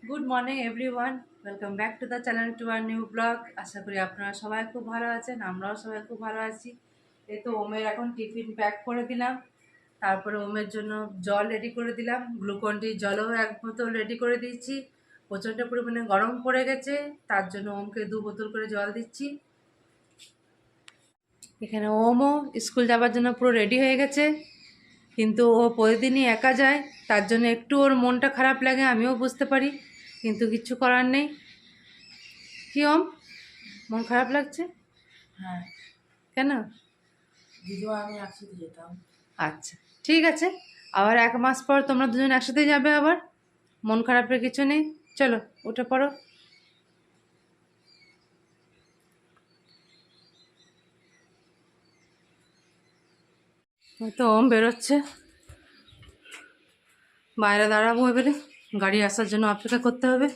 Good morning everyone, welcome back to the channel to our new blog. আশা করি আপনারা সবাই খুব ভালো আছেন, আমরাও সবাই খুব ভালো আছি। এই তো ওমের এখন টিফিন প্যাক করে দিলাম, তারপরে ওমের জন্য জল রেডি করে দিলাম, গ্লুকন ডি জলও এক বোতল রেডি করে দিচ্ছি। প্রচণ্ড পরিমাণে গরম পড়ে গেছে, তার জন্য ওমকে 2 বোতল করে জল দিচ্ছি। এখানে ওমও স্কুল যাবার জন্য পুরো রেডি হয়ে গেছে, কিন্তু ও প্রতিদিনই একা যায়, তার জন্য একটু ওর মনটা খারাপ লাগে, আমিও বুঝতে পারি, কিন্তু কিচ্ছু করার নেই। কি ওম, মন খারাপ লাগছে? হ্যাঁ, কেন? দিদিমা আমি একসাথে যেতাম। আচ্ছা, ঠিক আছে, আবার 1 মাস পর তোমরা দুজন একসাথে যাবে আবার, মন খারাপের কিছু নেই। চলো উঠে পড়ো। তো ওম বেরোচ্ছে, বাইরে দাঁড়াবো, এবারে গাড়ি আসার জন্য অপেক্ষা করতে হবে।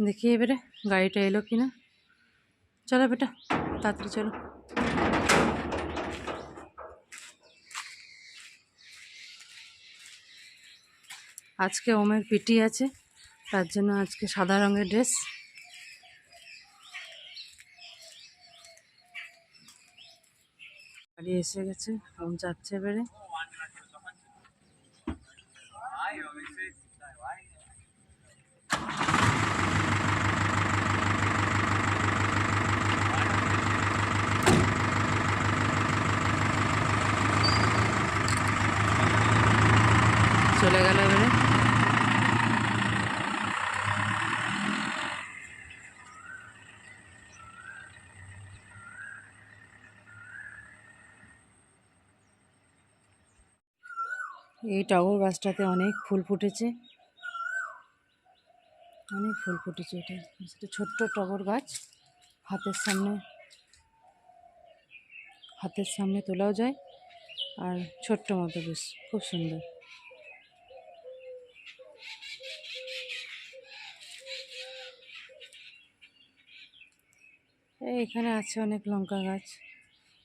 দেখি এবারে গাড়িটা এলো কিনা। চলো বেটা, তাড়াতাড়ি চলো। আজকে ওমের পিটি আছে, তার জন্য আজকে সাদা রঙের ড্রেস। গাড়ি এসে গেছে, ওম যাচ্ছে এবারে। চলে গেল এবারে। এই টগর গাছটাতে অনেক ফুল ফুটেছে, অনেক ফুল ফুটেছে। এটা ছোট্ট টগর গাছ, হাতের সামনে তোলাও যায়, আর ছোট্ট মতো, বেশ খুব সুন্দর। এখানে আছে অনেক লঙ্কা গাছ।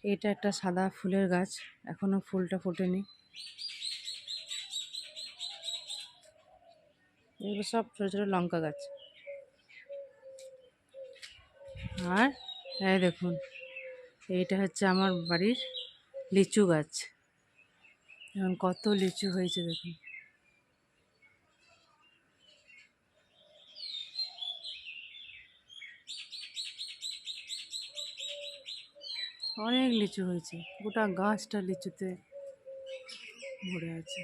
এটা একটা সাদা ফুলের গাছ, এখনো ফুলটা ফোটেনি। এগুলো সব ছোটো ছোটো লঙ্কা গাছ। আর এই দেখুন, এইটা হচ্ছে আমার বাড়ির লিচু গাছ। এখন কত লিচু হয়েছে দেখুন। অনেক লিচু হয়েছে, গোটা গাছটা লিচুতে ভরে আছে।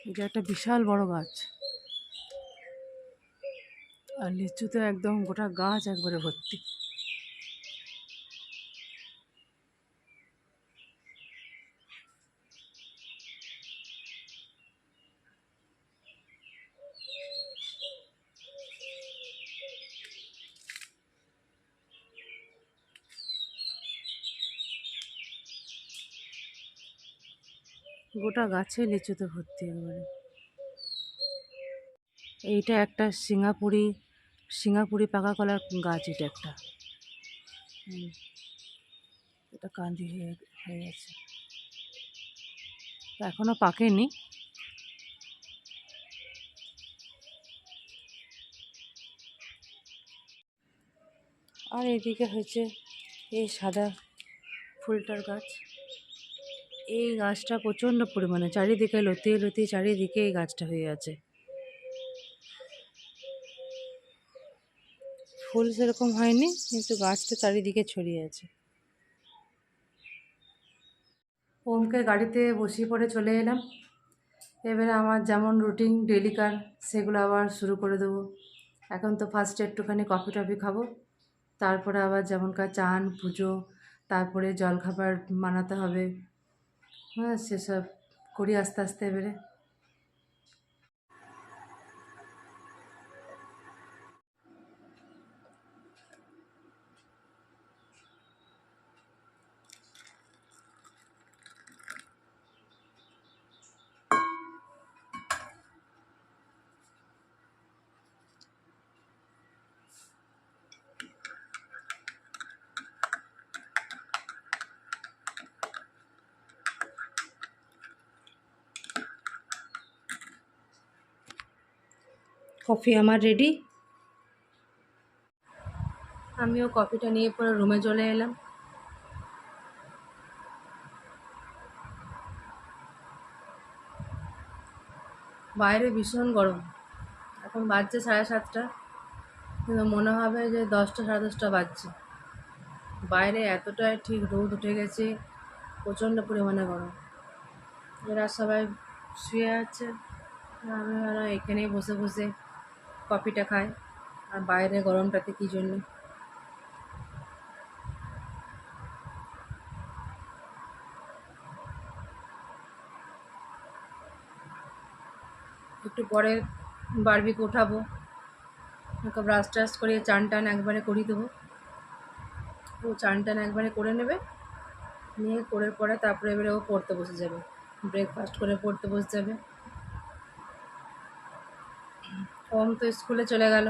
এটা একটা বিশাল বড় গাছ, আর লিচুতে একদম গোটা গাছ একবারে ভর্তি। গোটা গাছে লিচুতে ভর্তি একবারে। এইটা একটা সিঙ্গাপুরি পাকা কলার গাছ, এটা একটা। এটা কান্দি হয়ে হয়ে গেছে, এখনো পাকেনি। আর এদিকে হয়েছে এই সাদা ফুলটার গাছ। এই গাছটা প্রচণ্ড পরিমাণে চারিদিকে লতিয়ে লতিয়ে চারিদিকে এই গাছটা হয়ে আছে। ফুল সেরকম হয়নি, কিন্তু গাছটা চারিদিকে ছড়িয়ে আছে। ওমকে গাড়িতে বসিয়ে পড়ে চলে এলাম। এবারে আমার যেমন রুটিন ডেলিকার, সেগুলো আবার শুরু করে দেবো। এখন তো ফার্স্টে একটুখানি কফি টফি খাবো, তারপরে আবার যেমনকার চান পুজো, তারপরে জলখাবার বানাতে হবে। হ্যাঁ, সেসব করি আস্তে আস্তে এবারে। কফি আমার রেডি। আমিও কফিটা নিয়ে পরে রুমে চলে এলাম। বাইরে ভীষণ গরম, এখন বাজছে 7:30, কিন্তু মনে হবে যে 10টা 10:30 বাজছে। বাইরে এতটাই ঠিক রোদ উঠে গেছে, প্রচণ্ড পরিমাণে গরম। এরা সবাই শুয়ে আছে, আমি ওরা এখানেই বসে বসে কফিটা খাই। আর বাইরে গরমটাতে কী জন্য। একটু পরে বারবিকে উঠাবো, ওকে ব্রাশ ট্রাশ করে চান টান একবারে করিয়ে দেবো। ও চান টান একবারে করে নেবে, নিয়ে করে পরে তারপরে এবারে ও পড়তে বসে যাবে, ব্রেকফাস্ট করে পড়তে বসে যাবে। ওম তো স্কুলে চলে গেল।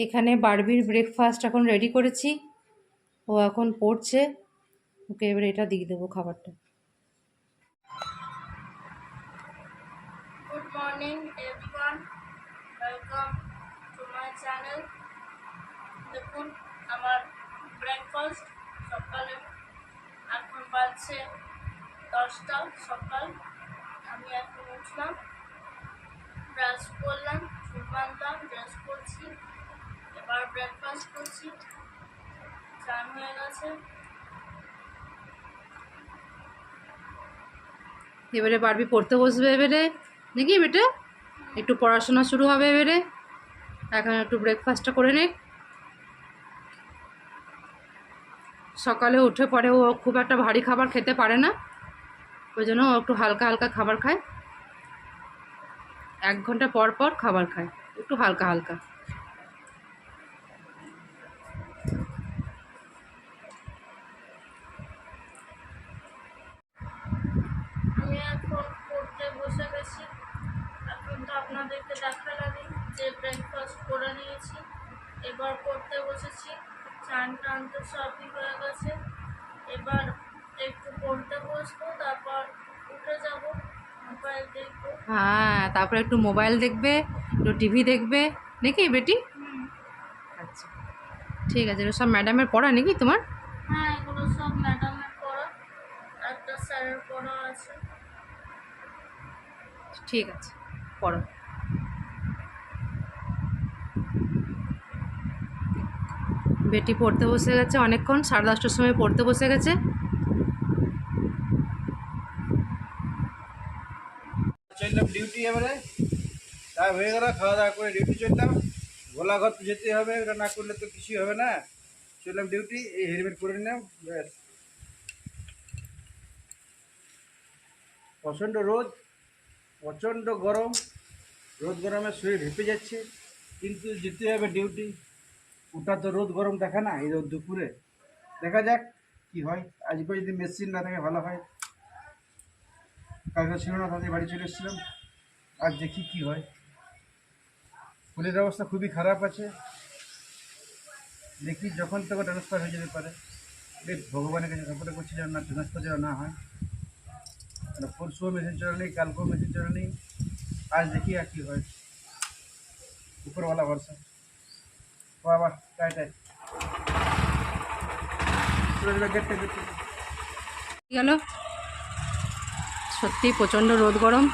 এখানে বারবির ব্রেকফাস্ট এখন রেডি করেছি, ও এখন পড়ছে, ওকে এবারে এটা দিয়ে দেবো খাবারটা। Good morning everyone, welcome to my channel. দেখুন আমার ব্রেকফাস্ট সকালে এখন বাজছে 10টা সকাল। আমি এখন উঠলাম, ব্রাশ করলাম, চুল বাঁধলাম, ড্রেস করছি, এবার ব্রেকফাস্ট করছি। চান হয়ে গেছে। এবারে বারবি পড়তে বসবে এবারে, নাকি বেটা? একটু পড়াশোনা শুরু হবে এবারে। এখন একটু ব্রেকফাস্টটা করে নে। সকালে উঠে পরে ও খুব একটা ভারী খাবার খেতে পারে না, ওই জন্য ও একটু হালকা হালকা খাবার খায়। 1 ঘন্টা পর পর খাবার খায়, একটু হালকা হালকা। আমি এখন পড়তে বসে গেছি। এখন তো আপনাদেরকে দেখালাম যে ব্রেকফাস্ট করে নিয়েছি, এবার পড়তে বসেছি। চান টান তো সবই হয়ে গেছে, এবার একটু পড়তে বসবো, তারপর উঠে যাব, মোবাইল দেখবো। হ্যাঁ, তারপরে একটু মোবাইল দেখবে, একটু টিভি দেখবে, নাকি বেটি? আচ্ছা ঠিক আছে। এগুলো সব ম্যাডামের পড়া নাকি তোমার? হ্যাঁ, এগুলো সব ম্যাডামের পড়া, একটা স্যারের পড়া আছে। ঠিক আছে, পড়ো। বেটি পড়তে বসে গেছে অনেকক্ষণ, 10:30টার সময় পড়তে বসে গেছে। চললাম ডিউটি, এবারে তাই হয়ে গেল, খাওয়া দাওয়া করে ডিউটি চললাম। গোলা ঘর তো যেতে হবে, ওটা না করলে তো কিছুই হবে না। চললাম ডিউটি, এই হেলমেট পরে নিলাম, ব্যাস। প্রচণ্ড রোদ, প্রচণ্ড গরম, রোদ গরমে শরীর ঢেপে যাচ্ছে, কিন্তু যেতে হবে ডিউটি। ওটা তো রোদ গরম দেখা না, এই রোদ দুপুরে দেখা যাক কি হয়। আজকে যদি মেশিন না থাকে ভালো হয়, কালকে ছিল না, তাদের বাড়ি চলে এসেছিলাম। আজ দেখি কি হয়। ফুলের অবস্থা খুবই খারাপ আছে, দেখি যখন তখন ট্রান্সফার হয়ে যেতে পারে। বেশ ভগবানের কাছে সাপোর্ট করছি যেন না ট্রান্সফার যেন না হয়। পরশুও মেশিন চলে নেই, কালকেও মেশিন চলে নেই, আজ দেখি আর কী হয়। উপরওয়ালা ভরসা। বাবা টাই টাই গেটটা গেটটা গেল, সত্যি প্রচণ্ড রোদ গরম,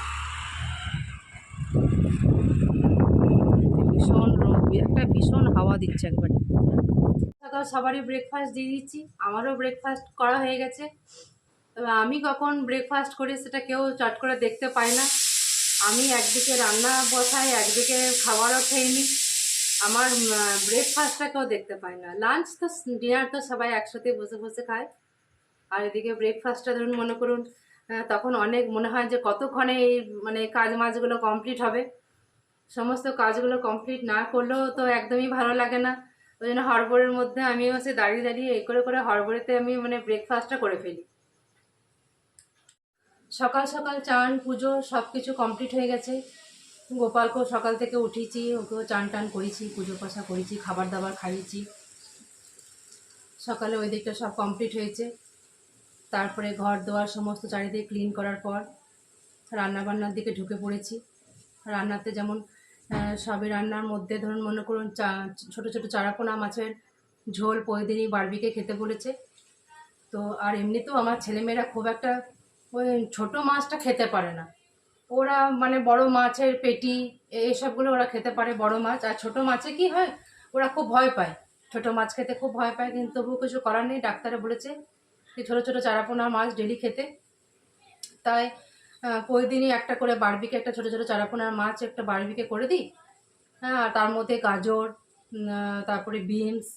ভীষণ রোদ, একটা ভীষণ হাওয়া দিচ্ছে একবারে। সকাল সবারই ব্রেকফাস্ট দিয়ে দিচ্ছি, আমারও ব্রেকফাস্ট করা হয়ে গেছে। তবে আমি কখন ব্রেকফাস্ট করি সেটা কেউ চট করে দেখতে পায় না। আমি একদিকে রান্না বসাই, একদিকে খাবারও খেয়ে নিই। আমার ব্রেকফাস্টটা কেউ দেখতে পায় না। লাঞ্চ তো ডিনার তো সবাই একসাথে বসে বসে খায়। আর এদিকে ব্রেকফাস্টটা ধরুন মনে করুন, তখন অনেক মনে হয় যে কতক্ষণে এই মানে কাজ মাজগুলো কমপ্লিট হবে। সমস্ত কাজগুলো কমপ্লিট না করলেও তো একদমই ভালো লাগে না। ওই জন্য হড়বড়ের মধ্যে আমিও সে দাঁড়িয়ে দাঁড়িয়ে এই করে করে হড়বড়েতে আমি মানে ব্রেকফাস্টটা করে ফেলি। সকাল সকাল চান পুজো সব কিছু কমপ্লিট হয়ে গেছে। গোপালকেও সকাল থেকে উঠেছি, ওকেও চান টান করেছি, পুজো পাশা করেছি, খাবার দাবার খাইয়েছি। সকালে ওই দিকটা সব কমপ্লিট হয়েছে। তারপরে ঘর দোয়ার সমস্ত চারিদিকে ক্লিন করার পর রান্নাবান্নার দিকে ঢুকে পড়েছি। রান্নাতে যেমন সবই রান্নার মধ্যে ধরুন মনে করুন ছোটো ছোটো চারাপোনা মাছের ঝোল প্রতিদিনই বারবিকে খেতে বলেছে। তো আর এমনিতেও আমার ছেলেমেয়েরা খুব একটা ওই ছোটো মাছটা খেতে পারে না। ওরা মানে বড় মাছের পেটি এইসবগুলো ওরা খেতে পারে, বড় মাছ। আর ছোটো মাছে কি হয়, ওরা খুব ভয় পায়, ছোটো মাছ খেতে খুব ভয় পায়। কিন্তু তবুও কিছু করার নেই, ডাক্তারে বলেছে যে ছোটো ছোটো চারাপোনা মাছ ডেলি খেতে। তাই প্রতিদিনই একটা করে বারবিকে, একটা ছোটো ছোটো চারাপোনার মাছ একটা বারবিকে করে দিই। হ্যাঁ, তার মধ্যে গাজর, তারপরে বিনস,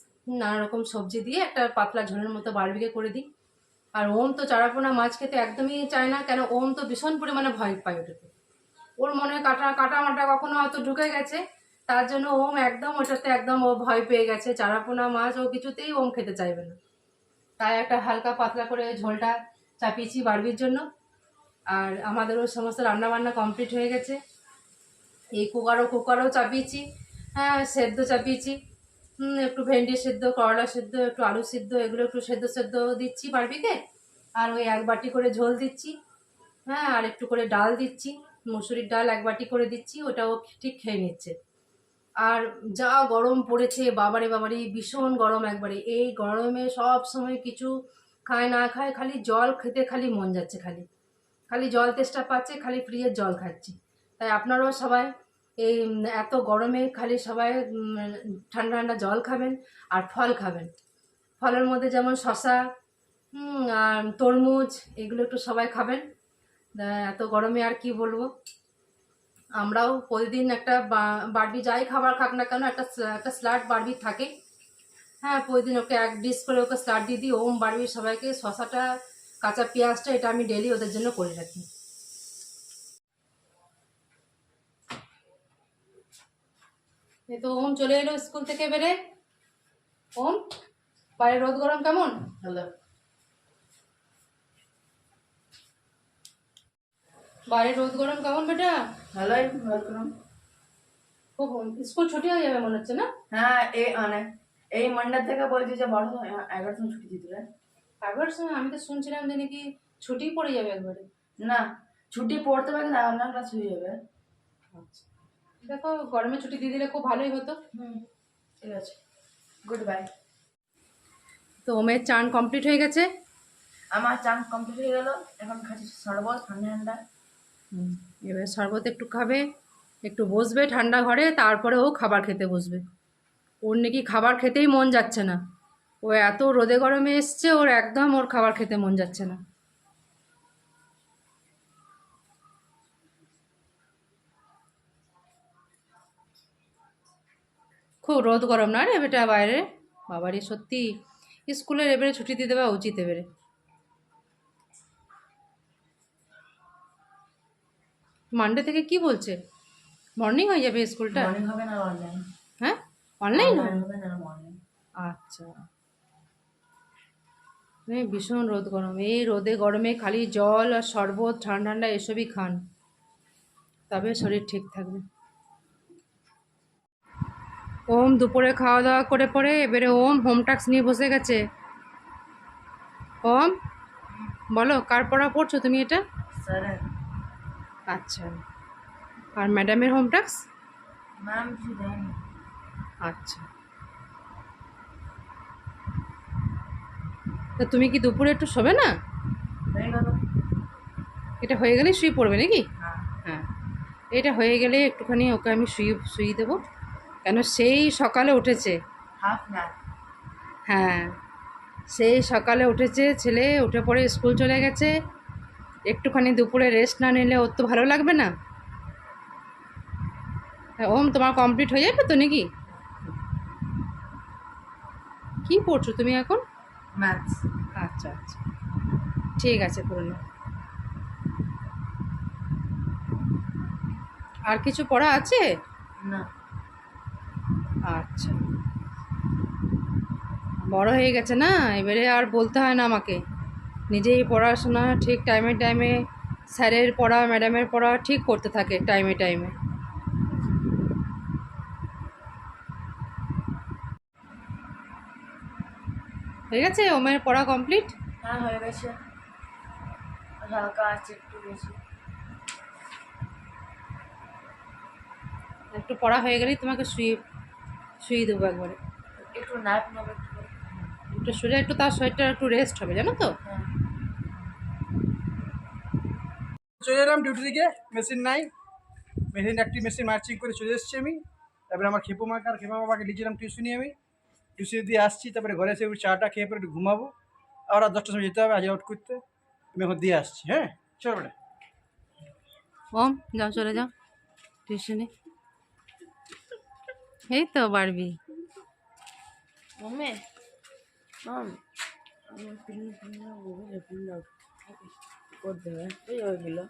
নানা রকম সবজি দিয়ে একটা পাতলা ঝোলের মতো বারবিকে করে দিই। আর ওম তো চারাপোনা মাছ খেতে একদমই চায় না, কেন ওম তো ভীষণ পরিমাণে ভয় পায় ওটাতে। ওর মনে কাটা মাটা কখনো হয়তো ঢুকে গেছে, তার জন্য ওম একদম ওটাতে একদম ও ভয় পেয়ে গেছে। চারাপোনা মাছ ও কিছুতেই ওম খেতে চাইবে না। তাই একটা হালকা পাতলা করে ঝোলটা চাপিয়েছি বারবির জন্য। আর আমাদেরও সমস্ত রান্নাবান্না কমপ্লিট হয়ে গেছে। এই কুকারও চাপিয়েছি, হ্যাঁ সেদ্ধ চাপিয়েছি। একটু ভেন্ডি সেদ্ধ, করলা সেদ্ধ, একটু আলু সেদ্ধ, এগুলো একটু সেদ্ধ দিচ্ছি বারবিকে। আর ওই 1 বাটি করে ঝোল দিচ্ছি, হ্যাঁ, আর একটু করে ডাল দিচ্ছি, মুসুরির ডাল 1 বাটি করে দিচ্ছি, ওটাও ঠিক খেয়ে নিচ্ছে। আর যা গরম পড়েছে, বাবারে ভীষণ গরম একবারে। এই গরমে সব সময় কিছু খায় না খায়, খালি জল খেতে খালি মন যাচ্ছে, খালি জল তেষ্টা পাচ্ছে, খালি ফ্রিজের জল খাচ্ছি। তাই আপনারাও সবাই এই এত গরমে খালি সবাই ঠান্ডা ঠান্ডা জল খাবেন আর ফল খাবেন। ফলের মধ্যে যেমন শসা, আর তরমুজ, এগুলো একটু সবাই খাবেন। এত গরমে আর কি বলবো। আমরাও প্রতিদিন একটা বারবি যাই খাবার খাক না কেন, একটা স্যালাড বারবি থাকে। হ্যাঁ, প্রতিদিন ওকে 1 ডিশ করে ওকে স্যালাড দিয়ে দিই। ওম বারবি সবাইকে শসাটা, কাঁচা পেঁয়াজটা, এটা আমি ডেলি ওদের জন্য করে রাখি। এই তো ওম চলে এলো স্কুল থেকে বেরে। ওম, বাইরে রোদ গরম কেমন? হ্যালো। বাইরে রোদ গরম কেমন বেটা? Hello, welcome. খুব স্কুল ছুটি হয়ে যাবে মনে হচ্ছে না? হ্যাঁ, এই মান্ডে থেকে বলছি যে বড় 11 দিন ছুটি দিতে হবে। একবার আমি তো শুনছিলাম যে নাকি ছুটি পড়ে যাবে একবারে। না, ছুটি পড়তে পারে না, অনলাইন ক্লাস হয়ে যাবে। আচ্ছা, দেখো গরমে ছুটি দিয়ে দিলে খুব ভালোই হতো। ঠিক আছে, গুড বাই। তো ওমের চান কমপ্লিট হয়ে গেছে। আমার চান কমপ্লিট হয়ে গেল, এখন খাচ্ছি শরবত ঠান্ডা ঠান্ডা। এবার শরবত একটু খাবে, একটু বসবে ঠান্ডা ঘরে, তারপরে ও খাবার খেতে বসবে। ওর নাকি খাবার খেতেই মন যাচ্ছে না। ও এত রোদে গরমে এসছে, ওর একদম ওর খাবার খেতে মন যাচ্ছে না। খুব রোদ গরম না রে বেটা বাইরে? বাবারই সত্যি স্কুলের এবারে ছুটি দিয়ে দেওয়া উচিত এবারে। মানডে থেকে কি বলছে? মর্নিং হয়ে যাবে স্কুলটা? মর্নিং হবে না অনলাইন? হ্যাঁ, অনলাইন হবে। হবে না মর্নিং। আচ্ছা, ভীষণ রোদ গরম। এই রোদে গরমে খালি জল আর শরবত, ঠান্ডা ঠান্ডা এসবই খান, তবে শরীর ঠিক থাকবে। ওম দুপুরে খাওয়া দাওয়া করে পরে এবারে ওম হোম টাস্ক নিয়ে বসে গেছে। ওম, বলো কার পড়া পড়ছো তুমি এটা? স্যার, আচ্ছা, আর ম্যাডামের হোম টাস্ক? ম্যাম কিছু দেয়নি। আচ্ছা, তো তুমি কি দুপুরে একটু শোবে না? হয়ে গেল। এটা হয়ে গেলেই শুয়ে পড়বে নাকি? হ্যাঁ। হ্যাঁ, এটা হয়ে গেলে একটুখানি ওকে আমি শুয়ে দেবো, কেন সেই সকালে উঠেছে। Half nap. হ্যাঁ, সেই সকালে উঠেছে ছেলে, উঠে পড়ে স্কুল চলে গেছে। একটুখানি দুপুরে রেস্ট না নিলে ওর তো ভালো লাগবে না। হ্যাঁ, ওম তোমার কমপ্লিট হয়ে যাবে তো নাকি? কি পড়ছো তুমি এখন? ম্যাথস। আচ্ছা আচ্ছা, ঠিক আছে, পড়ে নাও। আর কিছু পড়া আছে? না। আচ্ছা, বড় হয়ে গেছে না, এবারে আর বলতে হয় না আমাকে। নিজেই পড়াশোনা ঠিক টাইমে স্যারের পড়া, ম্যাডামের পড়া ঠিক করতে থাকে টাইমে। হয়ে গেছে ওমের পড়া কমপ্লিট? হ্যাঁ, হয়ে গেছে। হালকা আছে একটু বেশি। একটু পড়া হয়ে গেলেই তোমাকে শুয়ে দেবো একবারে। একটু নাইট নেবো একটু করে। একটু শুলে একটু তার শরীরটা একটু রেস্ট হবে, জানো তো। হ্যাঁ। চলে এলাম ডিউটি থেকে, মেশিন নাই, একটি মেশিন মার্চিং করে চলে এসেছি আমি। তারপরে আমার খেপো মাকে আর খেপা বাবাকে লিখছিলাম টিউশনি, আমি টিউশনি দিয়ে আসছি। তারপরে ঘরে এসে চাটা খেয়ে পরে একটু ঘুমাবো, আর রাত 10টার সময় যেতে হবে আজ আউট করতে। আমি এখন দিয়ে আসছি। হ্যাঁ চলো বেটা। ওম যাও, চলে যাও টিউশনে। এই তো বাড়বি। মম্মি মাম আমার পিন গুগলে পিন দাও কোড দেবে এই ওইগুলো।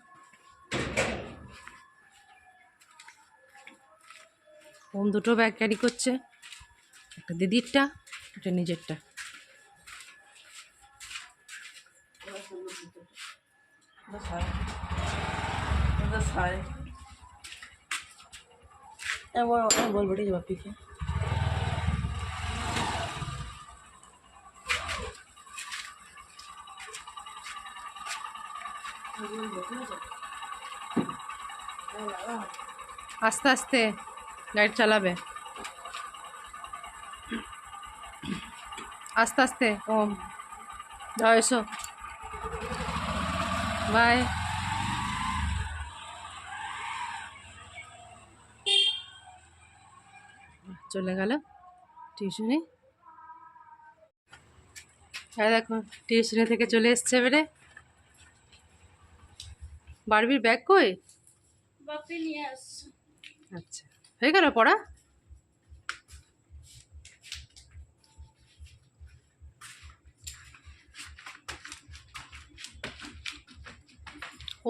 ওম দুটো ব্যাগ ক্যারি করছে, একটা দিদিরটা, একটা নিজেরটা। बोल बड़ी जवाब पी के আস্তে আস্তে গাড়ি চালাবে, আস্তে আস্তে। ওম যাও, এসো, বাই। চলে গেল টিউশনে। হ্যাঁ দেখো টিউশনে থেকে চলে এসছে এবারে। বারবির ব্যাগ কই? বাপি নিয়ে আসছে। আচ্ছা, হয়ে গেল পড়া?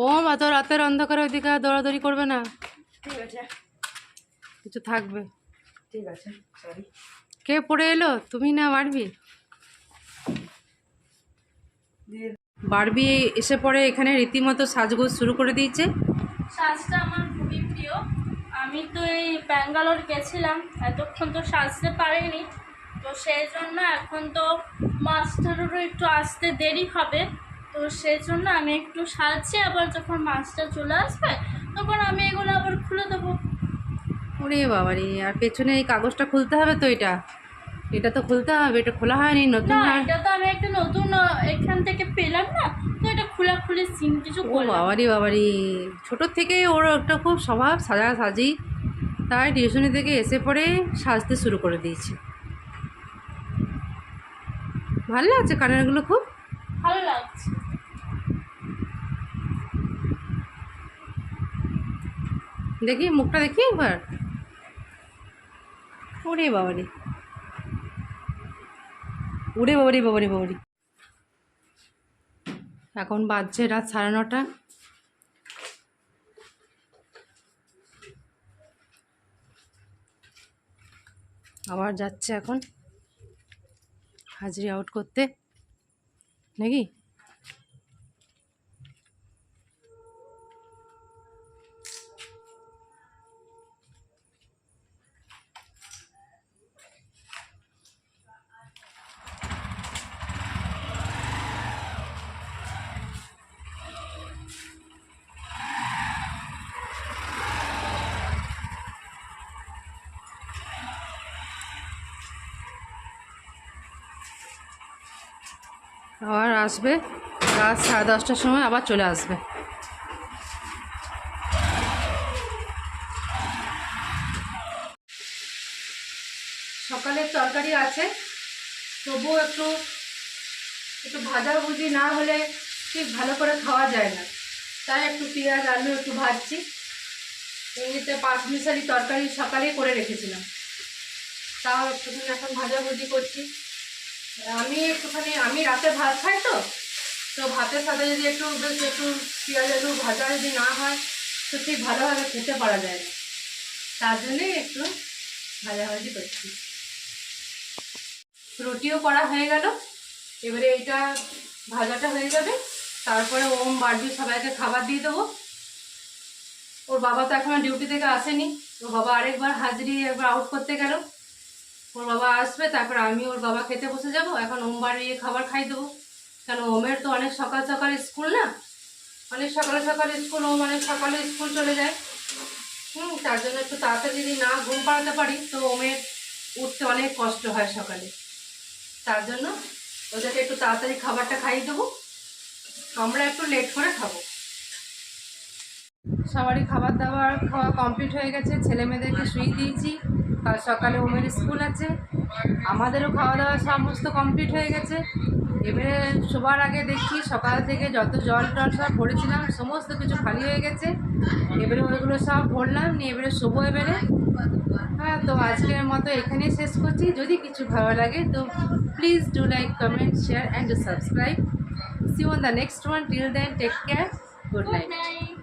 ও এত রাতের অন্ধকারে ওইদিকে আর দৌড়াদৌড়ি করবে না, ঠিক আছে কিছু থাকবে। ঠিক আছে সরি। কে পড়ে এলো, তুমি না বারবি? বারবি এসে পড়ে এখানে রীতিমতো সাজগোজ শুরু করে দিয়েছে। সাজটা আমার খুবই প্রিয়। আমি তো এই ব্যাঙ্গালোর গেছিলাম, এতক্ষণ তো সাজতে পারিনি, তো সেই জন্য এখন তো মাস্টারেরও একটু আসতে দেরি হবে, তো সেই জন্য আমি একটু সাজছি। আবার যখন মাস্টার চলে আসবে তখন আমি এগুলো আবার খুলে দেবো। ওরে বাবারে, আর পেছনে এই কাগজটা খুলতে হবে তো, এটা এটা তো খুলতে হবে, এটা খোলা হয়নি, নতুন না, হয়। এটা তো আমি একটা নতুন এখান থেকে পেলাম না, তো এটা খোলাখুলি সিন কিছু ও করলাম। বাবারি বাবারি, ছোটোর থেকে ওর একটা খুব স্বভাব সাজি, তাই টিউশনি থেকে এসে পড়ে সাজতে শুরু করে দিয়েছে। ভালো লাগছে কানেরগুলো খুব। ভালো লাগছে। দেখি মুখটা দেখি একবার। ওরে বাবারি, ওরে বাবারি বাবারি বাবারি। এখন বাজছে রাত 9:30। আবার যাচ্ছে এখন হাজিরি আউট করতে নাকি। আবার আসবে রাত 10:30টার সময়, আবার চলে আসবে। সকালের তরকারি আছে, তবুও একটু একটু ভাজাভুজি না হলে ঠিক ভালো করে খাওয়া যায় না, তাই একটু পেঁয়াজ আলু একটু ভাজছি। এমনিতে 5 মিশালি তরকারি সকালেই করে রেখেছিলাম, তাও একটুখানি এখন ভাজাভুজি করছি। আমি রাতে ভাত খাই, তো তো ভাতের সাথে যদি একটু বেশ একটু পেঁয়াজ আলু ভাজা যদি না হয় তো ঠিক ভালোভাবে খেতে পারা যায় না, তার জন্যে একটু ভাজাভাজি করছি। রুটিও করা হয়ে গেল, এবারে এইটা ভাজাটা হয়ে যাবে, তারপরে ওম বাড়বি সবাইকে খাবার দিয়ে দেবো। ওর বাবা তো এখনো ডিউটি থেকে আসেনি, ওর বাবা আরেকবার হাজিরি একবার আউট করতে গেল। ওর বাবা আসবে, তারপর আমি ওর বাবা খেতে বসে যাব। এখন ওম বাড়িয়ে খাবার খাই দেবো, কেন ওমের তো অনেক সকাল সকাল স্কুল না, অনেক সকালে সকালে স্কুল, ও মানে সকালে স্কুল চলে যায়। তার জন্য একটু তাড়াতাড়ি যদি না ঘুম পাড়াতে পারি তো ওমের উঠতে অনেক কষ্ট হয় সকালে। তার জন্য ওদেরকে একটু তাড়াতাড়ি খাবারটা খাইয়ে দেবো, আমরা একটু লেট করে খাবো। সবারই খাবার দাবার খাওয়া কমপ্লিট হয়ে গেছে, ছেলে মেয়েদেরকে শুয়ে দিয়েছি, কাল সকালে ওমের স্কুল আছে। আমাদেরও খাওয়া দাওয়া সমস্ত কমপ্লিট হয়ে গেছে। এবারে শোবার আগে দেখছি সকাল থেকে যত জল টল সব ভরেছিলাম সমস্ত কিছু খালি হয়ে গেছে। এবারে ওইগুলো সব ভরলাম নিয়ে এবারে শোবো এবারে। হ্যাঁ, তো আজকের মতো এখানেই শেষ করছি। যদি কিছু ভালো লাগে তো please do like, comment, share and subscribe. See you on the next one. Till then take care, good good night. Night.